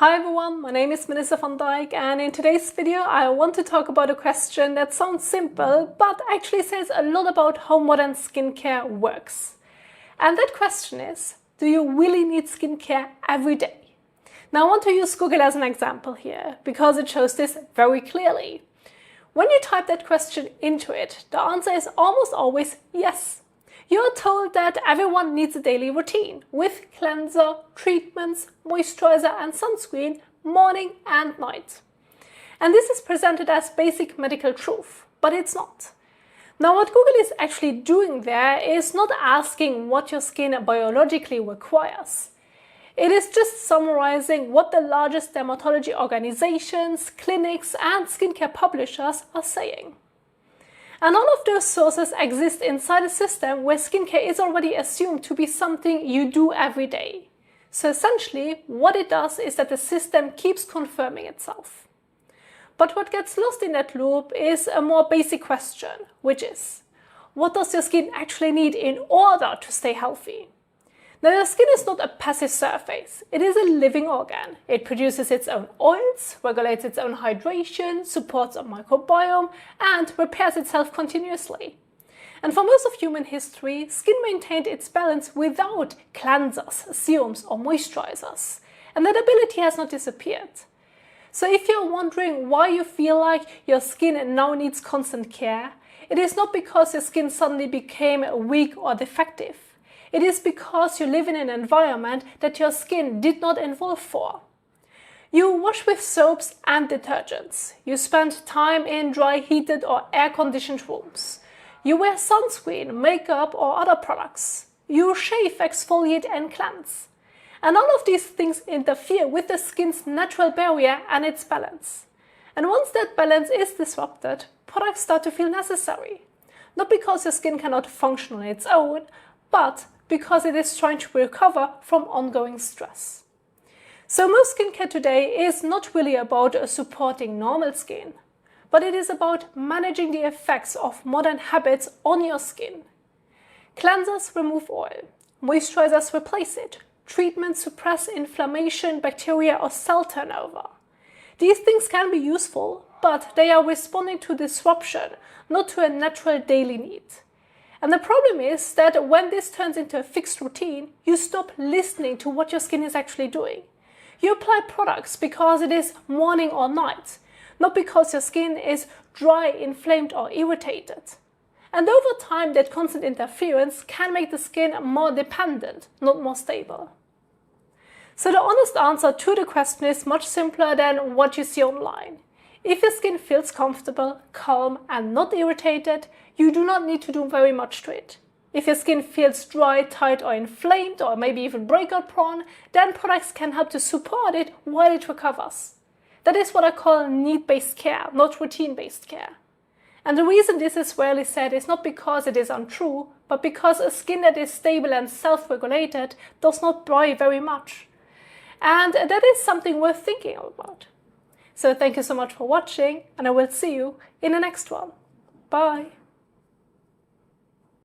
Hi everyone, my name is Melissa van Dijk, and in today's video I want to talk about a question that sounds simple but actually says a lot about how modern skincare works. And that question is, do you really need skincare every day? Now I want to use Google as an example here because it shows this very clearly. When you type that question into it, the answer is almost always yes. You are told that everyone needs a daily routine with cleanser, treatments, moisturizer and sunscreen morning and night. And this is presented as basic medical truth, but it's not. Now what Google is actually doing there is not asking what your skin biologically requires. It is just summarizing what the largest dermatology organizations, clinics and skincare publishers are saying. And all of those sources exist inside a system where skincare is already assumed to be something you do every day. So essentially, what it does is that the system keeps confirming itself. But what gets lost in that loop is a more basic question, which is, what does your skin actually need in order to stay healthy? Now, your skin is not a passive surface. It is a living organ. It produces its own oils, regulates its own hydration, supports a microbiome, and repairs itself continuously. And for most of human history, skin maintained its balance without cleansers, serums, or moisturizers. And that ability has not disappeared. So if you're wondering why you feel like your skin now needs constant care, it is not because your skin suddenly became weak or defective. It is because you live in an environment that your skin did not evolve for. You wash with soaps and detergents. You spend time in dry, heated or air-conditioned rooms. You wear sunscreen, makeup or other products. You shave, exfoliate and cleanse. And all of these things interfere with the skin's natural barrier and its balance. And once that balance is disrupted, products start to feel necessary. Not because your skin cannot function on its own, but because it is trying to recover from ongoing stress. So most skincare today is not really about supporting normal skin, but it is about managing the effects of modern habits on your skin. Cleansers remove oil, moisturizers replace it, treatments suppress inflammation, bacteria or cell turnover. These things can be useful, but they are responding to disruption, not to a natural daily need. And the problem is that when this turns into a fixed routine, you stop listening to what your skin is actually doing. You apply products because it is morning or night, not because your skin is dry, inflamed or irritated. And over time, that constant interference can make the skin more dependent, not more stable. So the honest answer to the question is much simpler than what you see online. If your skin feels comfortable, calm and not irritated, you do not need to do very much to it. If your skin feels dry, tight or inflamed or maybe even breakout prone, then products can help to support it while it recovers. That is what I call need-based care, not routine-based care. And the reason this is rarely said is not because it is untrue, but because a skin that is stable and self-regulated does not dry very much. And that is something worth thinking about. So thank you so much for watching, and I will see you in the next one. Bye!